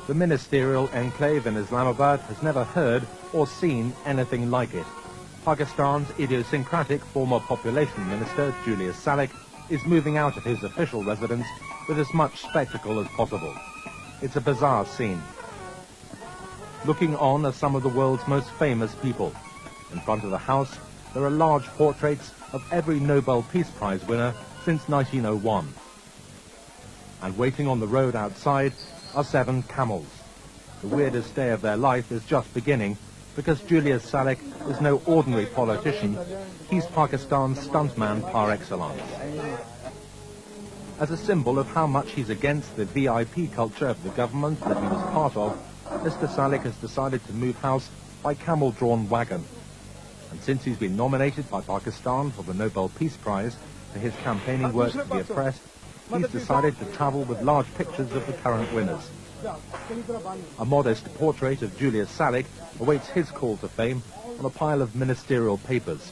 The ministerial enclave in Islamabad has never heard or seen anything like it. Pakistan's idiosyncratic former population minister, Julius Salek, is moving out of his official residence with as much spectacle as possible. It's a bizarre scene. Looking on are some of the world's most famous people. In front of the house, there are large portraits of every Nobel Peace Prize winner since 1901. And waiting on the road outside are 7 camels. The weirdest day of their life is just beginning, because Julius Salek is no ordinary politician. He's Pakistan's stuntman par excellence. As a symbol of how much he's against the VIP culture of the government that he was part of, Mr. Salek has decided to move house by camel-drawn wagon. And since he's been nominated by Pakistan for the Nobel Peace Prize for his campaigning work to the oppressed, he's decided to travel with large pictures of the current winners. A modest portrait of Julius Salek awaits his call to fame on a pile of ministerial papers.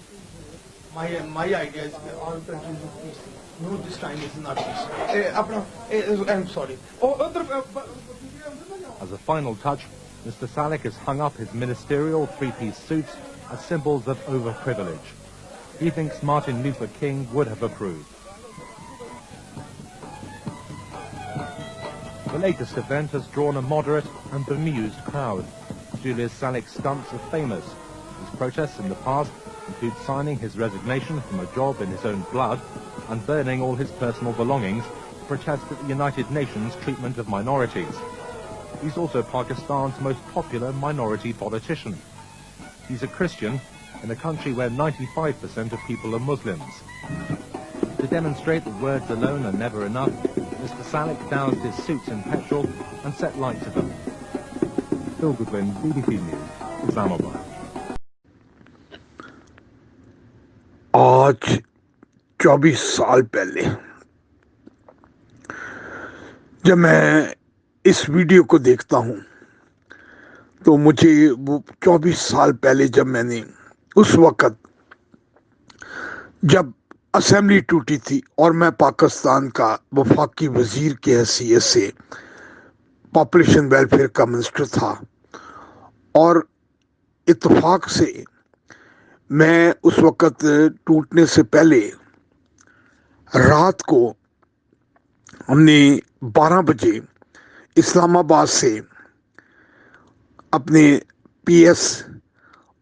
My idea is all countries of peace. No, this time is not peace. I'm sorry. As a final touch, Mr. Salek has hung up his ministerial 3-piece suits as symbols of overprivilege. He thinks Martin Luther King would have approved. The latest event has drawn a moderate and bemused crowd. Julius Salek's stunts are famous. His protests in the past include signing his resignation from a job in his own blood and burning all his personal belongings to protest at the United Nations treatment of minorities. He's also Pakistan's most popular minority politician. He's a Christian in a country where 95% of people are Muslims. To demonstrate that words alone are never enough, Mr. Salek doused his suits in petrol and set light to them. Phil Goodwin, BBC News, Islamabad. आज 24 साल पहले जब मैं इस video को देखता हूं तो मुझे वो 24 साल पहले जब मैंने उस वक्त जब असेंबली टूटी थी और मैं पाकिस्तान का वफाकी वजीर की हैसियत से पॉपुलेशन वेलफेयर का मिनिस्टर था और इत्तेफाक से मैं उस वक्त टूटने से पहले रात को हमने 12 बजे इस्लामाबाद से अपने पीएस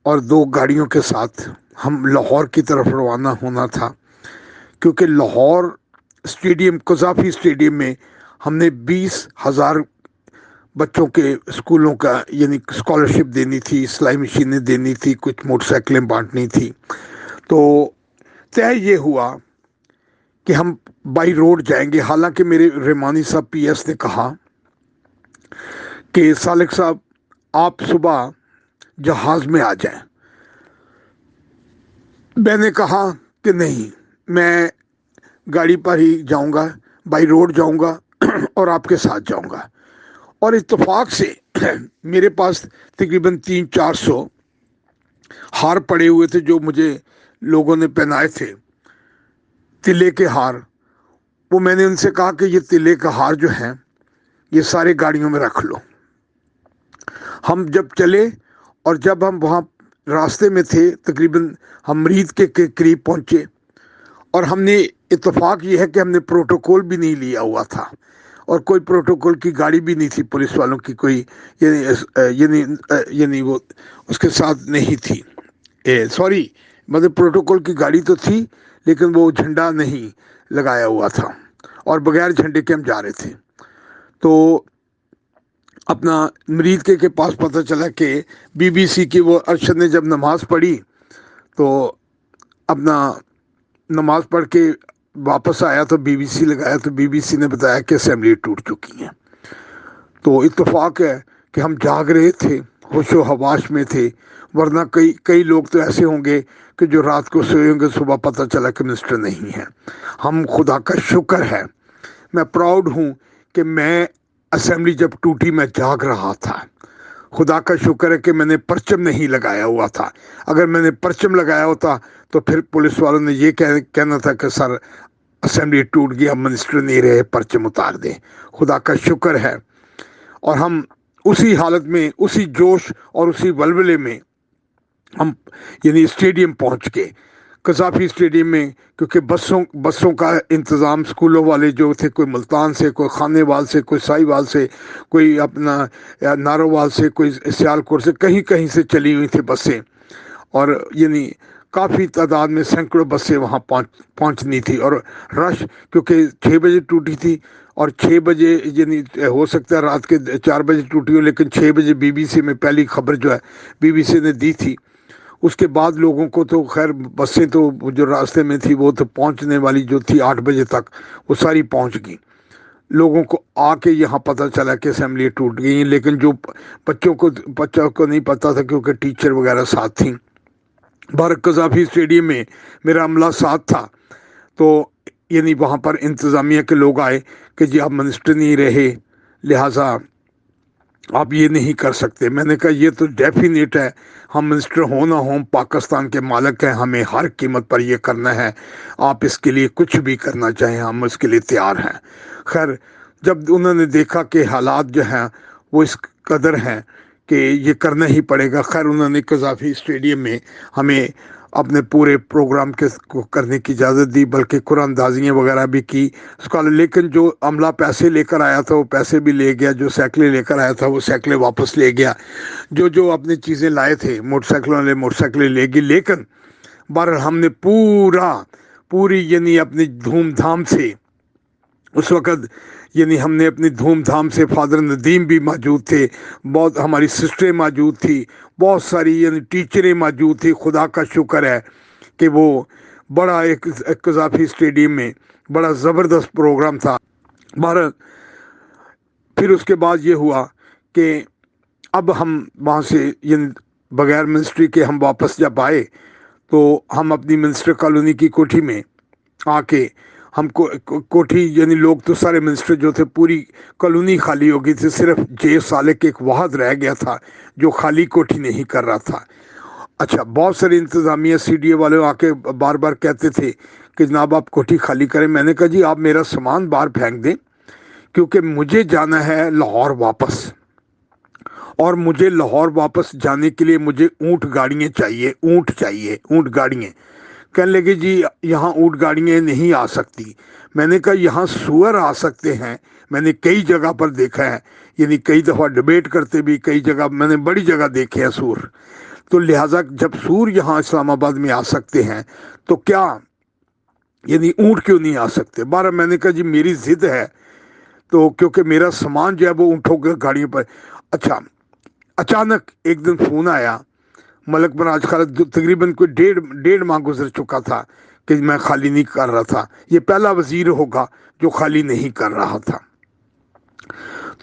और 2 गाड़ियों के साथ हम लाहौर की तरफ रवाना होना था, क्योंकि लाहौर स्टेडियम कज़ाफ़ी स्टेडियम में हमने 20,000 बच्चों के स्कूलों का यानी स्कॉलरशिप देनी थी, सिलाई मशीनें देनी थी, कुछ मोटरसाइकिलें बांटनी थी। तो तय ये हुआ कि हम बाई रोड जाएंगे। हालांकि मेरे रेमानी साहब पीएस ने कहा कि सालिक साहब आप सुबह जहाज में आ जाएं। मैंने कहा कि नहीं, मैं गाड़ी पर ही जाऊंगा, बाई रोड जाऊंगा और आपके साथ जाऊंगा। और इत्तेफाक से मेरे पास तकरीबन 300-400 हार पड़े हुए थे जो मुझे लोगों ने पहनाए थे, तिले के हार। वो मैंने उनसे कहा कि ये तिले का हार जो है ये सारे गाड़ियों में रख लो। हम जब चले और जब हम वहाँ रास्ते में थे तकरीबन हम मरीद के करीब पहुँचे और हमने इत्तेफाक ये है कि हमने प्रोटोकॉल भी नहीं लिया हुआ था और कोई प्रोटोकॉल की गाड़ी भी नहीं थी पुलिस वालों की, कोई यानी वो उसके साथ नहीं थी। सॉरी, मतलब प्रोटोकॉल की गाड़ी तो थी लेकिन वो झंडा नहीं लगाया हुआ था और बगैर झंडे के हम जा रहे थे। तो अपना मरीद के पास पता चला कि बीबीसी की वो अरशद ने जब नमाज पढ़ी तो अपना नमाज पढ़ के वापस आया तो बीबीसी लगाया तो बीबीसी ने बताया कि असेंबली टूट चुकी है। तो इत्तेफाक है कि हम जाग रहे थे, होशो हवाश में थे, वरना कई कई लोग तो ऐसे होंगे कि जो रात को सोए होंगे, सुबह पता चला कि मिनिस्टर नहीं है। हम खुदा का शुक्र है, मैं प्राउड हूँ कि मैं असेंबली जब टूटी मैं जाग रहा था। खुदा का शुक्र है कि मैंने परचम नहीं लगाया हुआ था। अगर मैंने परचम लगाया होता तो फिर पुलिस वालों ने ये कहना था कि सर असेंबली टूट गई, अब मिनिस्टर नहीं रहे, परचम उतार दें। खुदा का शुक्र है। और हम उसी हालत में, उसी जोश और उसी वलवले में हम यानी स्टेडियम पहुंच के, कज़ाफी स्टेडियम में, क्योंकि बसों का इंतज़ाम स्कूलों वाले जो थे, कोई मुल्तान से, कोई खानेवाल से, कोई साहिवाल से, कोई अपना नारोवाल से, कोई सियालकोट से, कहीं कहीं से चली हुई थी बसें। और यानी काफ़ी तादाद में सैकड़ों बसें वहाँ पहुँचनी थी। और रश, क्योंकि 6 बजे टूटी थी और 6 बजे यानी हो सकता है रात के 4 बजे टूटी हो, लेकिन 6 बजे बीबीसी में पहली खबर जो है बीबीसी ने दी थी। उसके बाद लोगों को तो खैर बसें तो जो रास्ते में थी वो तो पहुंचने वाली जो थी 8 बजे तक, वो सारी पहुंच गई। लोगों को आके यहाँ पता चला कि असेंबली टूट गई। लेकिन जो बच्चों को नहीं पता था क्योंकि टीचर वगैरह साथ थी। भारत कज़ाफी स्टेडियम में मेरा अमला साथ था। तो यानी वहाँ पर इंतज़ामिया के लोग आए कि जी आप मिनिस्टर नहीं रहे, लिहाजा आप ये नहीं कर सकते। मैंने कहा ये तो डेफिनेट है, हम मिनिस्टर हो ना हो पाकिस्तान के मालिक हैं, हमें हर कीमत पर ये करना है। आप इसके लिए कुछ भी करना चाहें, हम इसके लिए तैयार हैं। खैर जब उन्होंने देखा कि हालात जो हैं वो इस कदर हैं कि ये करना ही पड़ेगा, खैर उन्होंने कज़ाफी स्टेडियम में हमें अपने पूरे प्रोग्राम को करने की इजाज़त दी, बल्कि कुरानदाजियाँ वगैरह भी की स्कॉलर। लेकिन जो अमला पैसे लेकर आया था वो पैसे भी ले गया, जो साइकिलें लेकर आया था वो साइकिलें वापस ले गया, जो अपनी चीज़ें लाए थे मोटरसाइकिलों वाले मोटरसाइकिलें ले गई। लेकिन बहरहाल हमने पूरी यानी अपनी धूमधाम से उस वक़्त यानी हमने अपनी धूमधाम से, फादर नदीम भी मौजूद थे, बहुत हमारी सिस्टरें मौजूद थी, बहुत सारी यानी टीचरें मौजूद थी। खुदा का शुक्र है कि वो बड़ा एक कज़ाफी स्टेडियम में बड़ा ज़बरदस्त प्रोग्राम था। भारत फिर उसके बाद ये हुआ कि अब हम वहाँ से यानी बग़ैर मिनिस्ट्री के हम वापस जब आए तो हम अपनी मिनिस्टर कॉलोनी की कोठी में आके हमको कोठी यानी लोग तो सारे मिनिस्टर जो थे, पूरी कॉलोनी खाली हो गई थी, सिर्फ जे सालेक एक वाहद रह गया था जो खाली कोठी नहीं कर रहा था। अच्छा, बहुत सारे इंतज़ामिया CDA वाले आके बार बार कहते थे कि जनाब आप कोठी खाली करें। मैंने कहा जी आप मेरा सामान बाहर फेंक दें, क्योंकि मुझे जाना है लाहौर वापस, और मुझे लाहौर वापस जाने के लिए मुझे ऊँट गाड़ियाँ चाहिए, ऊँट गाड़ियाँ। कहने लगे जी यहाँ ऊँट गाड़ियाँ नहीं आ सकती। मैंने कहा यहाँ सूअर आ सकते हैं, मैंने कई जगह पर देखा है, यानी कई दफ़ा डिबेट करते भी, कई जगह मैंने बड़ी जगह देखे हैं सूर। तो लिहाजा जब सूर यहाँ इस्लामाबाद में आ सकते हैं तो क्या यानी ऊँट क्यों नहीं आ सकते। बारह मैंने कहा जी मेरी ज़िद है, तो क्योंकि मेरा सामान जो है वो ऊँटों की गाड़ियों पर। अच्छा, अचानक एक दिन फ़ोन आया, मलक मराज खालिद, तकरीबन कोई डेढ़ माह गुजर चुका था कि मैं खाली नहीं कर रहा था। ये पहला वजीर होगा जो खाली नहीं कर रहा था।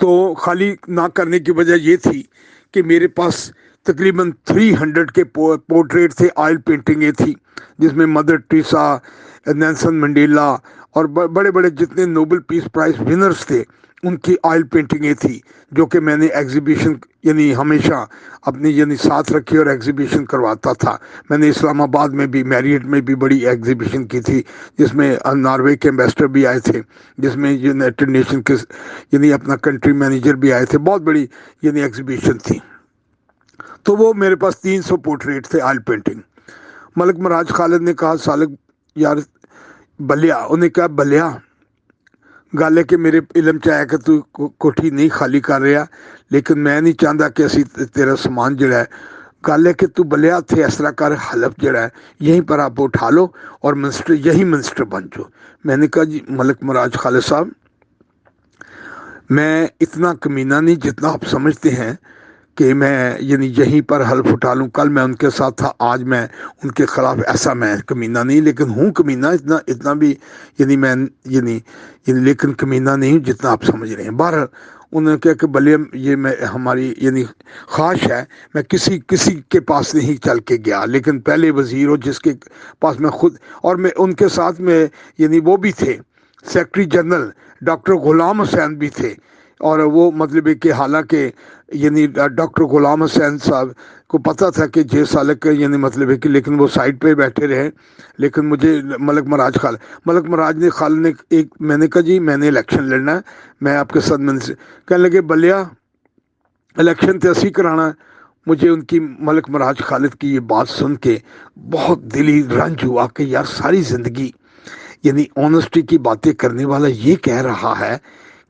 तो खाली ना करने की वजह ये थी कि मेरे पास तकरीबन 300 के पोर्ट्रेट थे, ऑयल पेंटिंगें थी, जिसमें मदर टेरेसा, नेल्सन मंडेला और बड़े बड़े जितने नोबेल पीस प्राइज विनर्स थे उनकी ऑयल पेंटिंगें थी, जो कि मैंने एग्जीबिशन यानी हमेशा अपनी यानी साथ रखी और एग्जीबिशन करवाता था। मैंने इस्लामाबाद में भी, मैरियट में भी बड़ी एग्जीबिशन की थी, जिसमें नॉर्वे के एम्बेसडर भी आए थे, जिसमें यूनाइटेड नेशन के यानी अपना कंट्री मैनेजर भी आए थे। बहुत बड़ी यानी एग्जीबिशन थी। तो वो मेरे पास 300 पोर्ट्रेट थे ऑयल पेंटिंग। मलक मराज खालिद ने कहा सालिक यार बलिया, उन्हें कहा बलिया गल है कि मेरे इलम च आया कि तू कोठी नहीं खाली कर रहा, लेकिन मैं नहीं चाहता कि असी तेरा समान जोड़ा है گل ہے کہ تو بلیا تھے اس طرح کر حلف جڑا ہے یہیں پر آپ اٹھا لو اور منسٹر یہی منسٹر بن جاؤ. میں نے کہا جی ملک مراج خالد صاحب میں اتنا کمینہ نہیں جتنا آپ سمجھتے ہیں کہ میں یعنی یہیں پر حلف اٹھا لوں. کل میں ان کے ساتھ تھا, آج میں ان کے خلاف ایسا میں کمینہ نہیں, لیکن ہوں کمینہ اتنا بھی یعنی میں یعنی لیکن کمینہ نہیں ہوں جتنا آپ سمجھ رہے ہیں. بہرحال انہوں نے کہا کہ بلے یہ میں ہماری یعنی خواہش ہے میں کسی کے پاس نہیں چل کے گیا, لیکن پہلے وزیر ہو جس کے پاس میں خود, اور میں ان کے ساتھ میں یعنی وہ بھی تھے سیکرٹری جنرل ڈاکٹر غلام حسین بھی تھے, اور وہ مطلب ہے کہ حالانکہ یعنی ڈاکٹر غلام حسین صاحب کو پتہ تھا کہ جے سالک یعنی مطلب ہے کہ لیکن وہ سائڈ پہ بیٹھے رہے. لیکن مجھے ملک مراج نے خالد نے ایک میں نے کہا جی میں نے الیکشن لڑنا ہے, میں آپ کے ساتھ کہنے لگے بلیا الیکشن تے اسی کرانا ہے. مجھے ان کی ملک مراج خالد کی یہ بات سن کے بہت دلی رنج ہوا کہ یار ساری زندگی یعنی آنیسٹی کی باتیں کرنے والا یہ کہہ رہا ہے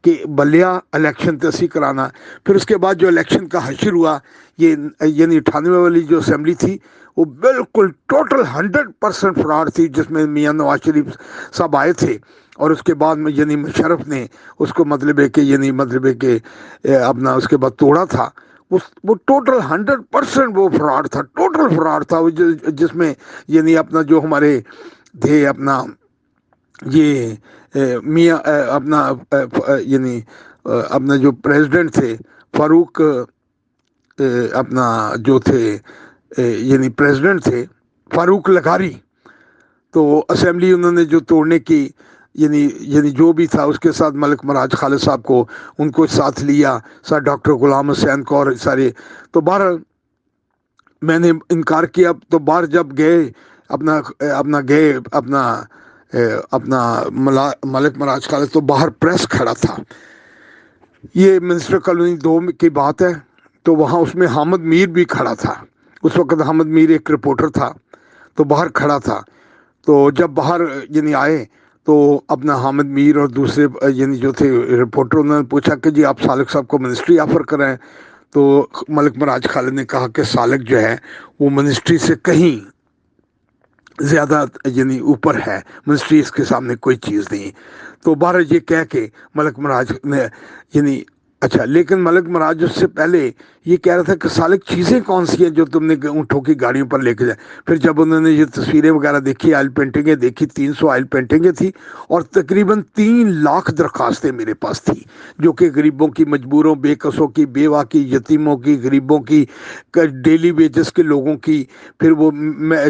کہ بلیا الیکشن تے اسی کرانا. پھر اس کے بعد جو الیکشن کا حشر ہوا یہ یعنی 98 والی جو اسمبلی تھی وہ بالکل ٹوٹل 100% فراڈ تھی, جس میں میاں نواز شریف صاحب آئے تھے, اور اس کے بعد میں یعنی مشرف نے اس کو مطلب ہے کہ یعنی مطلب ہے کہ اپنا اس کے بعد توڑا تھا. وہ ٹوٹل 100% وہ فراڈ تھا, ٹوٹل فراڈ تھا, جس میں یعنی اپنا جو ہمارے تھے اپنا یہ میاں اپنا یعنی اپنا جو پریزیڈنٹ تھے فاروق اپنا جو تھے یعنی پریزیڈنٹ تھے فاروق لغاری, تو اسمبلی انہوں نے جو توڑنے کی یعنی جو بھی تھا اس کے ساتھ ملک مراج خالد صاحب کو ان کو ساتھ لیا, ساتھ ڈاکٹر غلام حسین کو اور سارے. تو باہر میں نے انکار کیا, تو باہر جب گئے اپنا ملک مراج خالد, تو باہر پریس کھڑا تھا, یہ منسٹر کالونی 2 کی بات ہے, تو وہاں اس میں حامد میر بھی کھڑا تھا. اس وقت حامد میر ایک رپورٹر تھا تو باہر کھڑا تھا. تو جب باہر یعنی آئے تو اپنا حامد میر اور دوسرے یعنی جو تھے رپورٹر, انہوں نے پوچھا کہ جی آپ سالک صاحب کو منسٹری آفر کریں. تو ملک مراج خالد نے کہا کہ سالک جو ہے وہ منسٹری سے کہیں زیادہ یعنی اوپر ہے, منسٹری اس کے سامنے کوئی چیز نہیں. تو باہر یہ کہہ کے ملک مراج نے یعنی اچھا, لیکن ملک مراج اس سے پہلے یہ کہہ رہا تھا کہ سالک چیزیں کون سی ہیں جو تم نے اونٹوں کی گاڑیوں پر لے کے جائے. پھر جب انہوں نے یہ تصویریں وغیرہ دیکھی, آئل پینٹنگیں دیکھی, 300 آئل پینٹنگیں تھی, اور تقریباً 3 لاکھ درخواستیں میرے پاس تھی جو کہ غریبوں کی, مجبوروں, بے کسوں کی, بیوہ کی, یتیموں کی, غریبوں کی, ڈیلی ویجز کے لوگوں کی, پھر وہ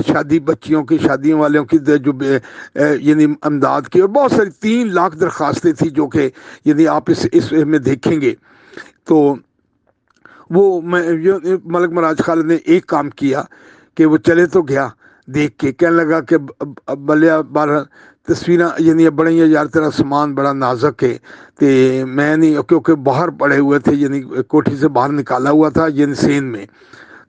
شادی بچیوں کی, شادیوں والوں کی جو یعنی امداد کی, اور بہت ساری 3 لاکھ درخواستیں تھی جو کہ یعنی آپ اس میں دیکھیں گے. تو وہ ملک مراج خالد نے ایک کام کیا کہ وہ چلے تو گیا دیکھ کے, کہنے لگا کہ بلیا بارہ تصویراں یعنی بڑی یار تیرا سامان بڑا نازک ہے, تے میں نہیں کیونکہ باہر پڑے ہوئے تھے یعنی کوٹھی سے باہر نکالا ہوا تھا یعنی سین میں,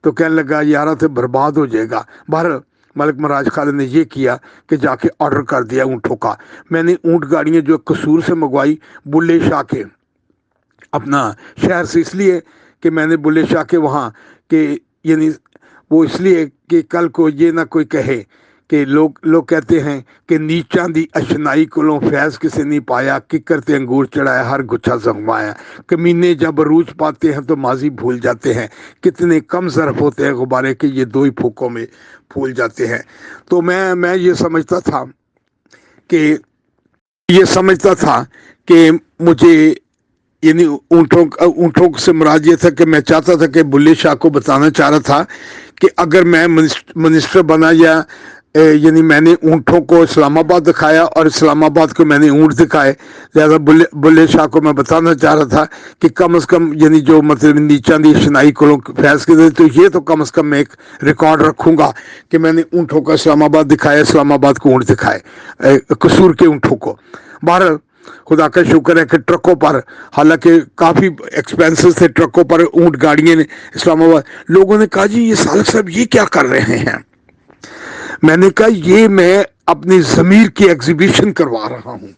تو کہنے لگا یارہ تے برباد ہو جائے گا. باہر ملک مراج خالد نے یہ کیا کہ جا کے آرڈر کر دیا اونٹوں کا. میں نے اونٹ گاڑیاں جو قصور سے منگوائی بلے شاہ کے اپنا شہر سے, اس لیے کہ میں نے بلے شاہ کے وہاں کہ یعنی وہ اس لیے کہ کل کو یہ نہ کوئی کہے کہ لوگ کہتے ہیں کہ نیچاں دی اشنائی کولوں فیض کسے نہیں پایا, ککر تے انگور چڑھایا ہر گچھا زغوایا, کمینے جب عروج پاتے ہیں تو ماضی بھول جاتے ہیں, کتنے کم ظرف ہوتے ہیں غبارے کہ یہ 2 ہی پھوکوں میں پھول جاتے ہیں. تو میں یہ سمجھتا تھا کہ مجھے یعنی اونٹوں سے مراد یہ تھا کہ میں چاہتا تھا کہ بلے شاہ کو بتانا چاہ رہا تھا کہ اگر میں منسٹر بنا یا یعنی میں نے اونٹوں کو اسلام آباد دکھایا اور اسلام آباد کو میں نے اونٹ دکھائے, لہٰذا بلے شاہ کو میں بتانا چاہ رہا تھا کہ کم از کم یعنی جو مطلب نیچاں دی شنائی کولوں فیض کے دے, تو یہ تو کم از کم میں ایک ریکارڈ رکھوں گا کہ میں نے اونٹوں کا اسلام آباد دکھایا, اسلام آباد کو اونٹ دکھائے, قصور کے اونٹوں کو. بہرحال خدا کا شکر ہے کہ ٹرکوں پر, حالانکہ کافی ایکسپینسز تھے ٹرکوں پر اونٹ گاڑیاں نے اسلام آباد. لوگوں نے کہا جی یہ سالک صاحب یہ کیا کر رہے ہیں. میں نے کہا یہ میں اپنی ضمیر کی ایگزیبیشن کروا رہا ہوں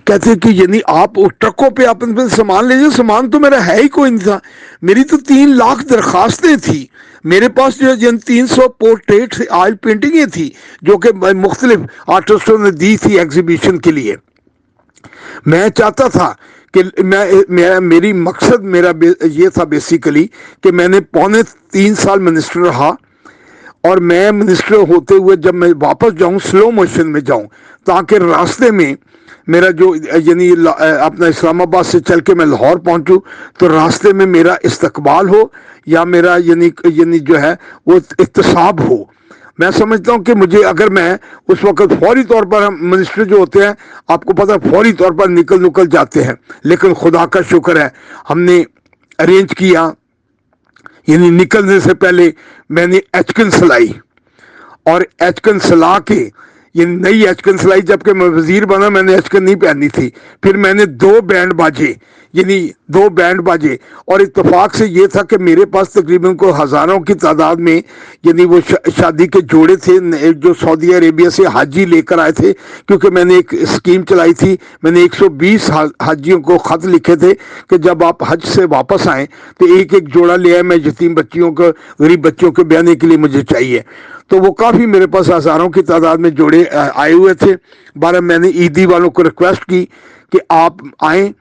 कहते कि यानी आप उस ट्रकों पे अपने सामान ले जाओ, सामान तो मेरा है ही कोई नहीं था, मेरी तो 3 लाख दरखास्तें थी, मेरे पास जो जिन 300 पोर्ट्रेट ऑयल पेंटिंगें थी जो कि मुख्तलिफ आर्टिस्टों ने दी थी एग्जीबिशन के लिए। मैं चाहता था कि मेरी मकसद मेरा ये था बेसिकली कि मैंने 3.25 साल मिनिस्टर रहा, और मैं मिनिस्टर होते हुए जब मैं वापस जाऊं स्लो मोशन में जाऊं, ताकि रास्ते में मेरा जो यानी अपना इस्लामाबाद से चल के मैं लाहौर पहुंचूं तो रास्ते में मेरा इस्तकबाल हो या मेरा यानी जो है वो इत्तसाब हो। मैं समझता हूं कि मुझे अगर मैं उस वक्त फौरी तौर पर, हम मिनिस्टर जो होते हैं आपको पता है फौरी तौर पर निकल जाते हैं, लेकिन खुदा का शुक्र है हमने अरेंज किया, यानी निकलने से पहले मैंने एचकन सलाई, और एचकन सला के ये नई एचकन सलाई, जबकि मैं वजीर बना मैंने एचकन नहीं पहनी थी, फिर मैंने 2 बैंड बाजे, यानी 2 बैंड बाजे, और इत्तेफाक से ये था कि मेरे पास तकरीबन को हज़ारों की तादाद में यानी वो शादी के जोड़े थे जो सऊदी अरेबिया से हाजी लेकर आए थे, क्योंकि मैंने एक स्कीम चलाई थी, मैंने 120 हाजियों को ख़त लिखे थे कि जब आप हज से वापस आएँ तो एक एक जोड़ा ले आए, मैं यतीम बच्चियों को, गरीब बच्चों को ब्याने के लिए मुझे चाहिए। तो वो काफ़ी मेरे पास हज़ारों की तादाद में जोड़े आए हुए थे। बारह मैंने ईदी वालों को रिक्वेस्ट की कि आप आएँ,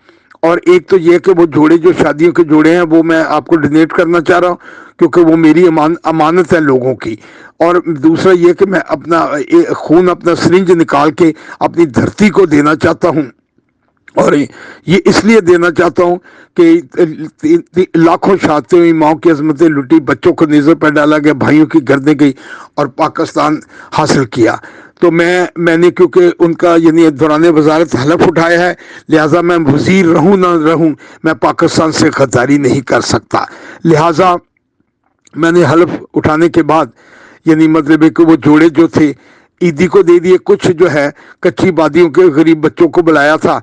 और एक तो ये कि वो जोड़े जो शादियों के जोड़े हैं वो मैं आपको डोनेट करना चाह रहा हूँ, क्योंकि वो मेरी अमानत है लोगों की, और दूसरा ये कि मैं अपना खून, अपना सिरिंज निकाल के अपनी धरती को देना चाहता हूँ, और ये इसलिए देना चाहता हूँ कि लाखों शहादतें हुई, माओ की अजमतें लुटी, बच्चों को नेज़र पर डाला गया, भाइयों की गर्दें गई, और पाकिस्तान हासिल किया। तो मैंने क्योंकि उनका यानी दौरान वजारत हलफ उठाया है, लिहाजा मैं वजीर रहूँ ना रहूँ मैं पाकिस्तान से गद्दारी नहीं कर सकता। लिहाजा मैंने हलफ उठाने के बाद यानी मतलब है कि वो जोड़े जो थे ईदी को दे दिए, कुछ जो है कच्ची बादियों के गरीब बच्चों को बुलाया था,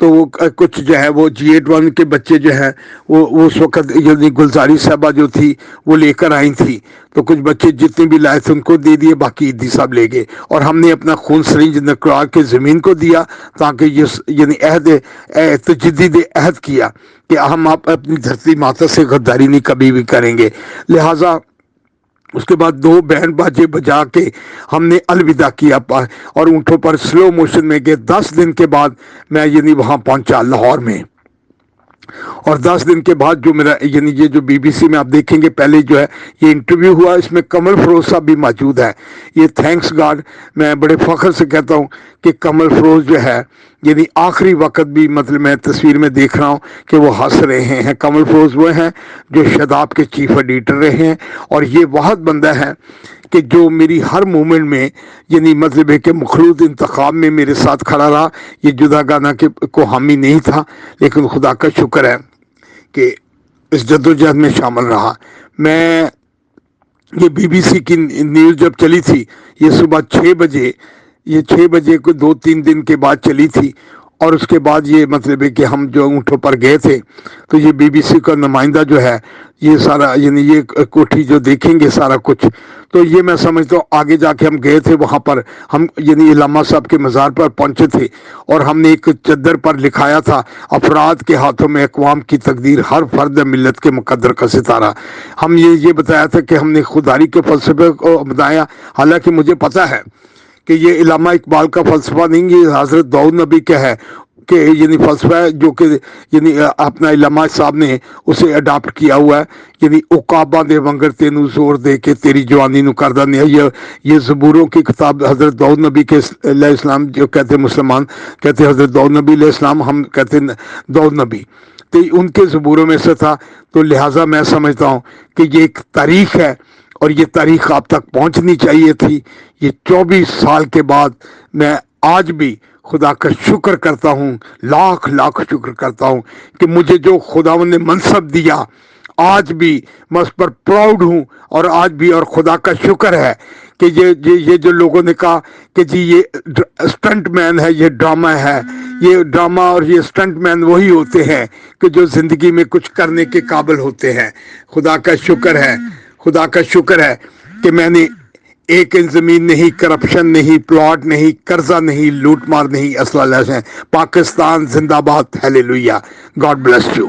तो वो कुछ जो है वो G8-1 के बच्चे जो हैं वो उस वक़्त यानी गुलजारी साहबा जो थी वो लेकर आई थी, तो कुछ बच्चे जितने भी लाए थे उनको दे दिए, बाकी ईदी साहब ले गए, और हमने अपना खून सरिंज निकलवा के ज़मीन को दिया, ताकि ये यानी तजदीद अहद किया कि हम आप अपनी धरती माता से गद्दारी नहीं कभी भी करेंगे। लिहाजा उसके बाद 2 बैंड बाजे बजा के हमने अलविदा किया, और ऊँटों पर स्लो मोशन में गए। 10 दिन के बाद मैं यानी वहाँ पहुँचा लाहौर में, और 10 दिन के बाद जो मेरा यानी ये जो BBC में आप देखेंगे पहले जो है ये इंटरव्यू हुआ, इसमें कमल फरोज साहब भी मौजूद है। ये थैंक्स गॉड, मैं बड़े फ़ख्र से कहता हूँ कि कमल फरोज जो है यानी आखिरी वक्त भी मतलब मैं तस्वीर में देख रहा हूँ कि वो हंस रहे हैं। कमल फरोज वो हैं जो शदाब के चीफ एडिटर रहे हैं, और ये बहुत बंदा है कि जो मेरी हर मूवमेंट में यानी मतलब है कि मखलूत इंतखाब में मेरे साथ खड़ा रहा। ये जुदागाना के को हामी नहीं था, लेकिन खुदा का शुक्र है कि इस जद्दोजहद में शामिल रहा। मैं ये BBC की न्यूज़ जब चली थी, ये सुबह 6 बजे, ये 6 बजे को 2-3 दिन के बाद चली थी, और उसके बाद ये मतलब है कि हम जो ऊँटों पर गए थे तो ये BBC का नुमाइंदा जो है ये सारा यानी ये कोठी जो देखेंगे सारा कुछ, तो ये मैं समझता हूँ आगे जाके हम गए थे वहाँ पर, हम यानी इलामा साहब के मज़ार पर पहुँचे थे, और हमने एक चद्दर पर लिखाया था अफराद के हाथों में अक़वाम की तकदीर, हर फर्द मिलत के मुकद्दर का सितारा। हम ये बताया था कि हमने खुदारी के फ़लसफ़े को बताया, हालांकि मुझे पता है कि ये इलामा इकबाल का फ़लसफ़ा नहीं, ये हज़रत दाऊद नबी का है कि यानी फ़लसफ़ा है जो कि यानी अपना इलामा साहब ने उसे अडाप्ट किया हुआ है, यानी उकाबा दे वंगर तेनू जोर दे के तेरी जवानी नू करदा नहीं। ये ज़बूरों की किताब हज़रत दाऊद नबी के अलैहिस्सलाम जो कहते हैं, मुसलमान कहते हैं हज़रत दाऊद नबी अलैहिस्सलाम, हम कहते हैं दाऊद नबी, तो उनके ज़बूरों में से था। तो लिहाजा मैं समझता हूँ कि ये एक तारीख़ है, और ये तारीख़ आप तक पहुँचनी चाहिए थी। ये 24 साल के बाद मैं आज भी खुदा का शुक्र करता हूँ, लाख लाख शुक्र करता हूँ कि मुझे जो खुदावंद ने मनसब दिया, आज भी मैं उस पर प्राउड हूँ, और आज भी, और खुदा का शुक्र है कि ये जो लोगों ने कहा कि जी ये स्टंट मैन है, ये ड्रामा है, ये ड्रामा और ये स्टंट मैन वही होते हैं कि जो ज़िंदगी में कुछ करने के काबिल होते हैं। खुदा का शुक्र है, खुदा का शुक्र है कि मैंने ایک انچ زمین نہیں, کرپشن نہیں, پلاٹ نہیں, قرضہ نہیں, لوٹ مار نہیں, اسلحہ لیس ہے. پاکستان زندہ باد. ہیلیلویا. God bless you.